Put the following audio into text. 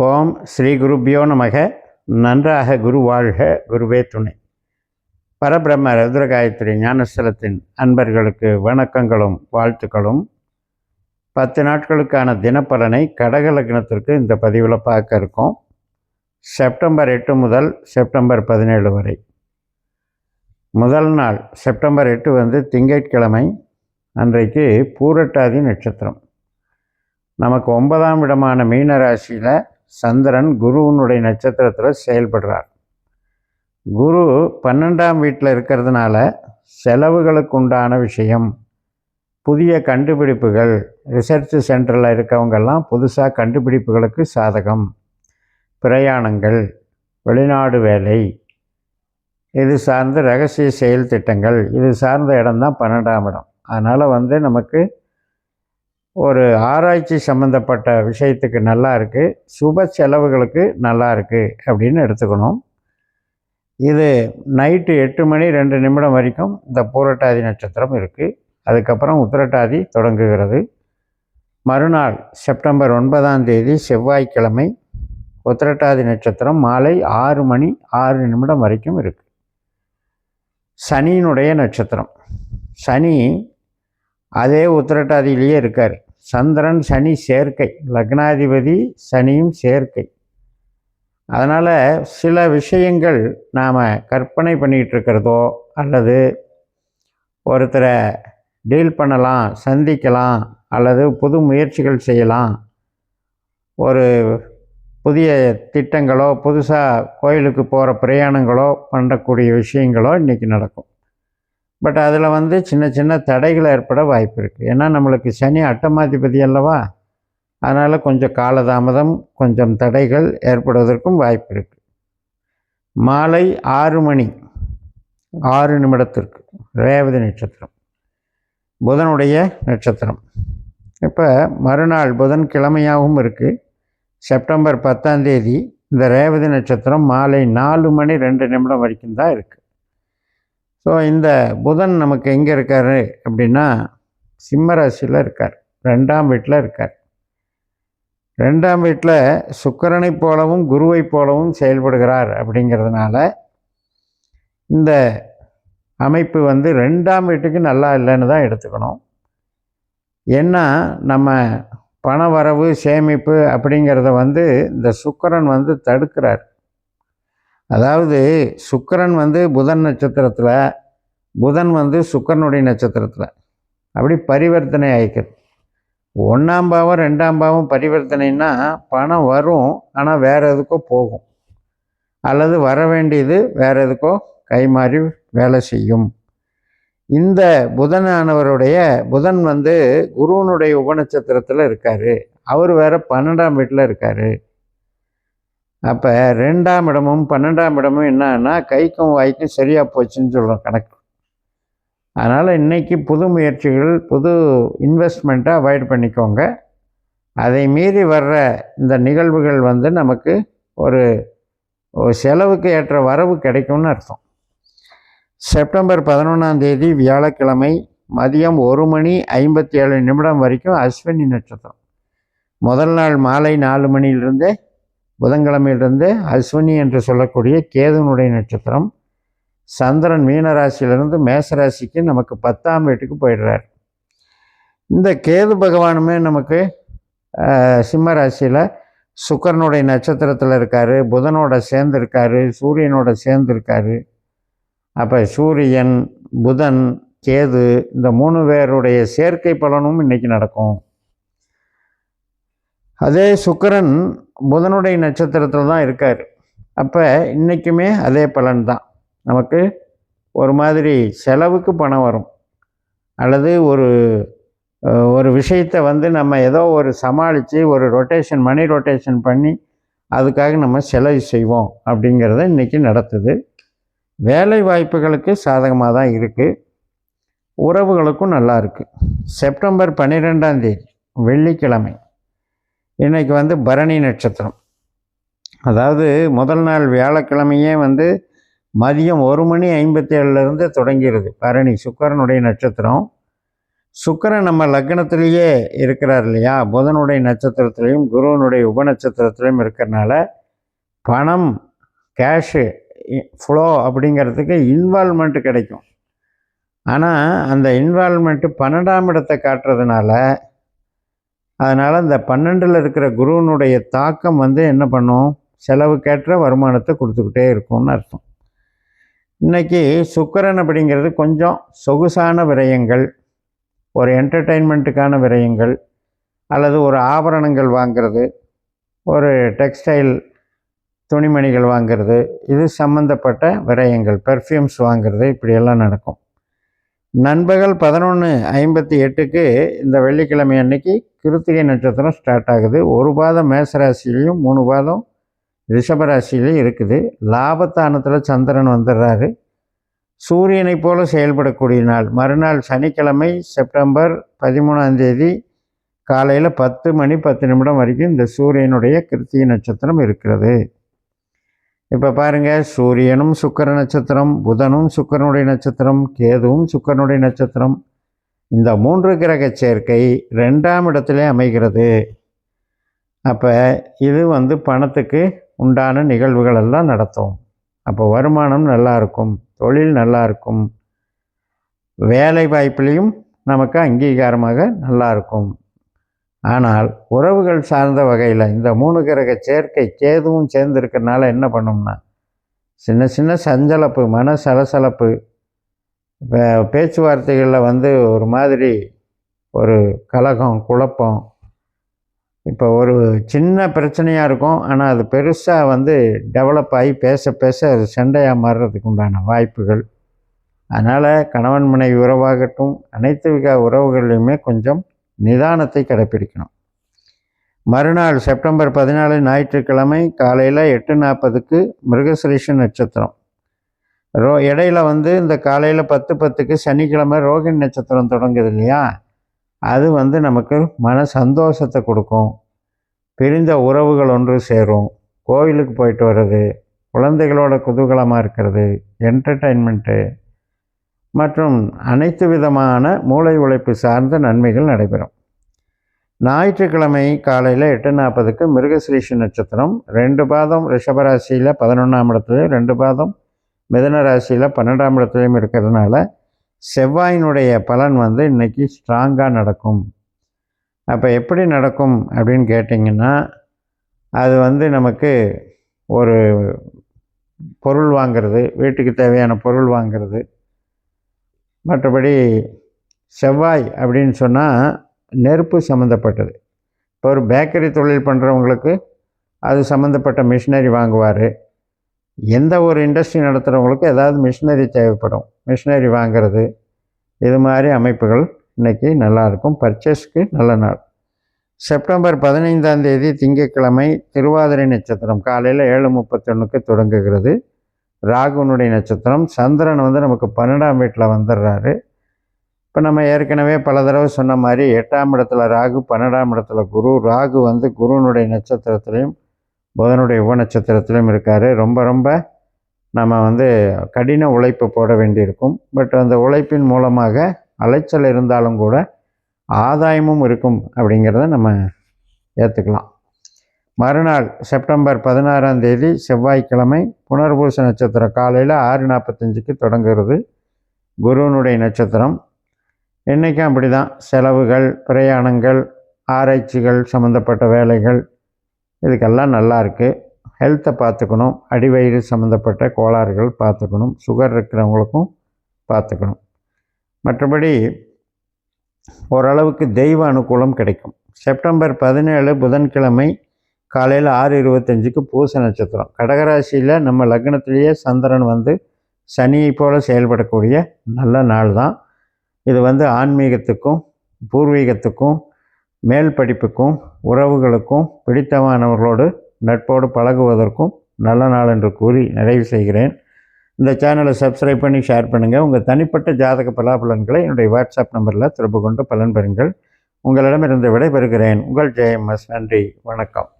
ஓம் ஸ்ரீ குருப்பியோ நமக. நன்றாக குரு வாழ்க, குருவே துணை. பரபிரம்ம ருத்ரகாயத்ரி ஞானஸ்தலத்தின் அன்பர்களுக்கு வணக்கங்களும் வாழ்த்துக்களும். 10 நாட்களுக்கான தினப்பலனை கடக லக்னத்திற்கு இந்த பதிவில் பார்க்க இருக்கோம். செப்டம்பர் 8 முதல் செப்டம்பர் 17 வரை. முதல் நாள் செப்டம்பர் 8 திங்கட்கிழமை. அன்றைக்கு பூரட்டாதி நட்சத்திரம். நமக்கு 9ஆம் இடமான மீன ராசியில் சந்திரன் குருவினுடைய நட்சத்திரத்தில் செயல்படுறார். குரு 12ஆம் வீட்டில் இருக்கிறதுனால செலவுகளுக்கு உண்டான விஷயம், புதிய கண்டுபிடிப்புகள், ரிசர்ச் சென்டரில் இருக்கவங்கெல்லாம் புதுசாக கண்டுபிடிப்புகளுக்கு சாதகம், பிரயாணங்கள், வெளிநாடு வேலை, இது சார்ந்த ரகசிய செயல் திட்டங்கள், இது சார்ந்த இடம்தான் 12ஆம் இடம். அதனால் நமக்கு ஒரு ஆராய்ச்சி சம்மந்தப்பட்ட விஷயத்துக்கு நல்லா இருக்குது, சுப செலவுகளுக்கு நல்லா இருக்குது அப்படின்னு எடுத்துக்கணும். இது நைட்டு 8 மணி 2 நிமிடம் வரைக்கும் இந்த பூரட்டாதி நட்சத்திரம் இருக்குது. அதுக்கப்புறம் உத்திரட்டாதி தொடங்குகிறது. மறுநாள் செப்டம்பர் 9ஆம் தேதி செவ்வாய்க்கிழமை உத்திரட்டாதி நட்சத்திரம் மாலை 6 மணி 6 நிமிடம் வரைக்கும் இருக்குது. சனியினுடைய நட்சத்திரம். சனி அதே உத்திரட்டாதியிலேயே இருக்கார். சந்திரன் சனி சேர்க்கை, லக்னாதிபதி சனியும் சேர்க்கை. அதனால் சில விஷயங்கள் நாம் கற்பனை பண்ணிகிட்டு இருக்கிறதோ அல்லது ஒருத்தரை டீல் பண்ணலாம், சந்திக்கலாம், அல்லது புது முயற்சிகள் செய்யலாம், ஒரு புதிய திட்டங்களோ புதுசாக கோயிலுக்கு போகிற பிரயாணங்களோ பண்ணக்கூடிய விஷயங்களோ இன்றைக்கி நடக்கும். பட் அதில் சின்ன சின்ன தடைகள் ஏற்பட வாய்ப்பு இருக்குது. ஏன்னா நம்மளுக்கு சனி அட்டமாதிபதி அல்லவா, அதனால் கொஞ்சம் காலதாமதம், கொஞ்சம் தடைகள் ஏற்படுவதற்கும் வாய்ப்பு இருக்குது. மாலை 6 மணி 6 நிமிடத்திற்கு ரேவதி நட்சத்திரம், புதனுடைய நட்சத்திரம். இப்போ மறுநாள் புதன்கிழமையாகவும் இருக்குது. செப்டம்பர் 10ஆம் தேதி இந்த ரேவதி நட்சத்திரம் மாலை 4 மணி 2 நிமிடம் வரைக்கும் தான் இருக்குது. ஸோ இந்த புதன் நமக்கு எங்கே இருக்கார் அப்படின்னா சிம்ம ராசியில் இருக்கார், 2ஆம் வீட்டில் இருக்கார். 2ஆம் வீட்டில் சுக்கிரனை போலவும் குருவை போலவும் செயல்படுகிறார். அப்படிங்கிறதுனால இந்த அமைப்பு 2ஆம் வீட்டுக்கு நல்லா இல்லைன்னு தான் எடுத்துக்கணும். ஏன்னா நம்ம பண வரவு சேமிப்பு அப்படிங்கிறத இந்த சுக்கிரன் தடுக்கிறார். அதாவது சுக்கிரன் புதன் நட்சத்திரத்தில், புதன் சுக்கிரனுடைய நட்சத்திரத்தில் அப்படி பரிவர்த்தனை ஆகிக்கிறது. 1ஆம் பாவம் 2ஆம் பாவம் பரிவர்த்தனைன்னா பணம் வரும், ஆனால் வேறு எதுக்கோ போகும், அல்லது வர வேண்டியது வேறு எதுக்கோ கை மாறி வேலை செய்யும். இந்த புதனானவருடைய புதன் குருவனுடைய உபநட்சத்திரத்தில் இருக்கார். அவர் வேறு 12ஆம் வீட்டில் இருக்கார். அப்போ 2ஆம் இடமும் 12ஆம் இடமும் என்னன்னா கைக்கும் வாய்க்கும் சரியாக போச்சுன்னு சொல்கிறோம் கணக்கு. அதனால் இன்றைக்கி புது முயற்சிகள், புது இன்வெஸ்ட்மெண்ட்டை அவாய்ட் பண்ணிக்கோங்க. அதை மீறி வர்ற இந்த நிகழ்வுகள் நமக்கு ஒரு செலவுக்கு ஏற்ற வரவு கிடைக்கும்னு அர்த்தம். செப்டம்பர் 11ஆம் தேதி வியாழக்கிழமை மதியம் 1 மணி 57 நிமிடம் வரைக்கும் அஸ்வினி நட்சத்திரம். முதல் நாள் மாலை 4 மணியிலிருந்தே புதன்கிழமையிலிருந்து அஸ்வினி என்று சொல்லக்கூடிய கேதுனுடைய நட்சத்திரம். சந்திரன் மீனராசியிலிருந்து மேசராசிக்கு நமக்கு 10ஆம் வீட்டுக்கு போயிடுறார். இந்த கேது பகவானுமே நமக்கு சிம்ம ராசியில் சுக்கிரனுடைய நட்சத்திரத்தில் இருக்கார், புதனோட சேர்ந்துருக்காரு, சூரியனோட சேர்ந்துருக்காரு. அப்போ சூரியன், புதன், கேது இந்த 3 பேருடைய சேர்க்கை பலனும் இன்றைக்கி நடக்கும். அதே சுக்கிரன் புதனுடைய நட்சத்திரத்தில் தான் இருக்கார். அப்போ இன்றைக்குமே அதே பலன் தான். நமக்கு ஒரு மாதிரி செலவுக்கு பணம் வரும், அல்லது ஒரு விஷயத்தை நம்ம ஏதோ ஒரு சமாளித்து ஒரு ரொட்டேஷன், மணி ரொட்டேஷன் பண்ணி அதுக்காக நம்ம செலவு செய்வோம். அப்படிங்கிறத இன்றைக்கி நடத்துது. வேலை வாய்ப்புகளுக்கு சாதகமாக தான் இருக்குது, உறவுகளுக்கும் நல்லா இருக்குது. செப்டம்பர் 12ஆம் தேதி வெள்ளிக்கிழமை. இன்றைக்கி பரணி நட்சத்திரம். அதாவது முதல் நாள் வியாழக்கிழமையே மதியம் 1 மணி 57 தொடங்கிறது பரணி, சுக்கிரனுடைய நட்சத்திரம். சுக்கிரன் நம்ம லக்னத்திலேயே இருக்கிறார் இல்லையா, புதனுடைய நட்சத்திரத்திலையும் குருவனுடைய உபநட்சத்திரத்திலையும் இருக்கிறனால பணம், கேஷு ஃப்ளோ அப்படிங்கிறதுக்கு இன்வால்மெண்ட்டு கிடைக்கும். ஆனால் அந்த இன்வால்மெண்ட்டு 12ஆம் இடத்தை காட்டுறதுனால, அதனால் அந்த 12ல் இருக்கிற குருவனுடைய தாக்கம் என்ன பண்ணும், செலவுக்கேற்ற வருமானத்தை கொடுத்துக்கிட்டே இருக்கும்னு அர்த்தம். இன்றைக்கி சுக்கிரன் அப்படிங்கிறது கொஞ்சம் சொகுசான விரயங்கள், ஒரு என்டர்டெயின்மெண்ட்டுக்கான விரயங்கள், அல்லது ஒரு ஆபரணங்கள் வாங்கிறது, ஒரு டெக்ஸ்டைல் துணிமணிகள் வாங்கிறது, இது சம்மந்தப்பட்ட விரயங்கள், பெர்ஃப்யூம்ஸ் வாங்கிறது, இப்படியெல்லாம் நடக்கும். நண்பகல் 11:58க்கு இந்த வெள்ளிக்கிழமை அன்னைக்கு கிருத்திகை நட்சத்திரம் ஸ்டார்ட் ஆகுது. ஒரு பாதம் மேசராசிலையும் 3 பாதம் ரிஷபராசிலையும் இருக்குது. லாபத்தானத்தில் சந்திரன் வந்துடுறாரு. சூரியனை போல செயல்படக்கூடிய நாள். மறுநாள் சனிக்கிழமை செப்டம்பர் 13ஆம் தேதி காலையில் 10:10 வரைக்கும் இந்த சூரியனுடைய கிருத்திகை நட்சத்திரம் இருக்கிறது. இப்போ பாருங்கள், சூரியனும் சுக்கிர நட்சத்திரம், புதனும் சுக்கிரனுடைய நட்சத்திரம், கேதுவும் சுக்கிரனுடைய நட்சத்திரம். இந்த 3 கிரக சேர்க்கை 2ஆம் இடத்திலே அமைகிறது. அப்போ இது பணத்துக்கு உண்டான நிகழ்வுகள் எல்லாம் நடத்தும். அப்போ வருமானம் நல்லா இருக்கும், தொழில் நல்லா இருக்கும், வேலை வாய்ப்புலேயும் நமக்கு அங்கீகாரமாக நல்லா இருக்கும். ஆனால் உறவுகள் சார்ந்த வகையில் இந்த 3 கிரக சேர்க்கை கேதுவும் சேர்ந்துருக்கிறதுனால என்ன பண்ணும்னா, சின்ன சின்ன சஞ்சலப்பு, மன சலசலப்பு, பேச்சுவார்த்தைகளில் ஒரு மாதிரி ஒரு கலகம், குழப்பம். இப்போ ஒரு சின்ன பிரச்சனையாக இருக்கும், ஆனால் அது பெருசாக டெவலப் ஆகி பேச பேச அது சண்டையாக மாறுறதுக்கு உண்டான வாய்ப்புகள். அதனால் கணவன் மனைவி உறவாகட்டும், அனைத்து வித உறவுகள்லையுமே கொஞ்சம் நிதானத்தை கடைப்பிடிக்கணும். மறுநாள் செப்டம்பர் 14 ஞாயிற்றுக்கிழமை காலையில் 8:40க்கு மிருகசிரீஷ நட்சத்திரம். இடையில இந்த காலையில் 10:10க்கு சனிக்கிழமை ரோகிணி நட்சத்திரம் தொடங்குது இல்லையா, அது நமக்கு மன சந்தோஷத்தை கொடுக்கும். பிரிந்த உறவுகள் ஒன்று சேரும், கோவிலுக்கு போயிட்டு வர்றது, குழந்தைகளோட குதூகலமாக இருக்கிறது, என்டர்டெயின்மெண்ட்டு மற்றும் அனைத்து விதமான மூளை உழைப்பு சார்ந்த நன்மைகள் நடைபெறும். ஞாயிற்றுக்கிழமை காலையில் 8:40க்கு மிருகசிரீஷ நட்சத்திரம். 2 பாதம் ரிஷபராசியில் 11ஆம் இடத்துலையும் 2 பாதம் மிதுன ராசியில் 12ஆம் இடத்துலையும் இருக்கிறதுனால செவ்வாயினுடைய பலன் இன்றைக்கி ஸ்ட்ராங்காக நடக்கும். அப்போ எப்படி நடக்கும் அப்படின்னு கேட்டிங்கன்னா, அது நமக்கு ஒரு பொருள் வாங்கிறது, வீட்டுக்கு தேவையான பொருள் வாங்கிறது. மற்றபடி செவ்வாய் அப்படின்னு சொன்னால் நெருப்பு சம்மந்தப்பட்டது. இப்போ ஒரு பேக்கரி தொழில் பண்ணுறவங்களுக்கு அது சம்மந்தப்பட்ட மிஷினரி வாங்குவார். எந்த ஒரு இண்டஸ்ட்ரி நடத்துகிறவங்களுக்கு ஏதாவது மிஷினரி தேவைப்படும், மிஷினரி வாங்கிறது, இது மாதிரி அமைப்புகள் இன்றைக்கி நல்லாயிருக்கும். பர்ச்சேஸ்க்கு நல்ல நாள். செப்டம்பர் 15ஆம் தேதி திங்கட்கிழமை திருவாதிரை நட்சத்திரம் காலையில் 7:31க்கு தொடங்குகிறது. ராகுனுடைய நட்சத்திரம். சந்திரன் நமக்கு 12ஆம் வீட்டில் வந்துடுறாரு. இப்போ நம்ம ஏற்கனவே பல தடவை சொன்ன மாதிரி 8ஆம் இடத்துல ராகு, 12ஆம் இடத்துல குரு. ராகு குருவனுடைய நட்சத்திரத்திலையும் புதனுடைய உபநட்சத்திரத்திலையும் இருக்கார். ரொம்ப ரொம்ப நம்ம கடின உழைப்பு போட வேண்டியிருக்கும். பட் அந்த உழைப்பின் மூலமாக அலைச்சல் இருந்தாலும் கூட ஆதாயமும் இருக்கும் அப்படிங்கிறத நம்ம ஏற்றுக்கலாம். மறுநாள் செப்டம்பர் 16ஆம் தேதி செவ்வாய்க்கிழமை புனர்பூச நட்சத்திரம் காலையில் 6:45க்கு தொடங்குகிறது. குருவனுடைய நட்சத்திரம். இன்றைக்கும் அப்படி தான், செலவுகள், பிரயாணங்கள், ஆராய்ச்சிகள் சம்மந்தப்பட்ட வேலைகள், இதுக்கெல்லாம் நல்லா இருக்குது. ஹெல்த்தை பார்த்துக்கணும், அடிவயிறு சம்மந்தப்பட்ட கோளாறுகள் பார்த்துக்கணும், சுகர் இருக்கிறவங்களுக்கும் பார்த்துக்கணும். மற்றபடி ஓரளவுக்கு தெய்வ அனுகூலம் கிடைக்கும். செப்டம்பர் 17 புதன்கிழமை காலையில் 6:25க்கு பூச நட்சத்திரம். கடகராசியில் நம்ம லக்னத்திலேயே சந்திரன் சனியை போல் செயல்படக்கூடிய நல்ல நாள் தான் இது. ஆன்மீகத்துக்கும் பூர்வீகத்துக்கும் மேல் படிப்புக்கும் உறவுகளுக்கும் பிடித்தமானவர்களோடு நட்போடு பழகுவதற்கும் நல்ல நாள் என்று கூறி நிறைவு செய்கிறேன். இந்த சேனலை சப்ஸ்கிரைப் பண்ணி ஷேர் பண்ணுங்கள். உங்கள் தனிப்பட்ட ஜாதக பலாபலன்களை என்னுடைய வாட்ஸ்அப் நம்பரில் தொடர்பு கொண்டு பலன் பெறுங்கள். உங்களிடமிருந்து விடைபெறுகிறேன். உங்கள் JMS. நன்றி, வணக்கம்.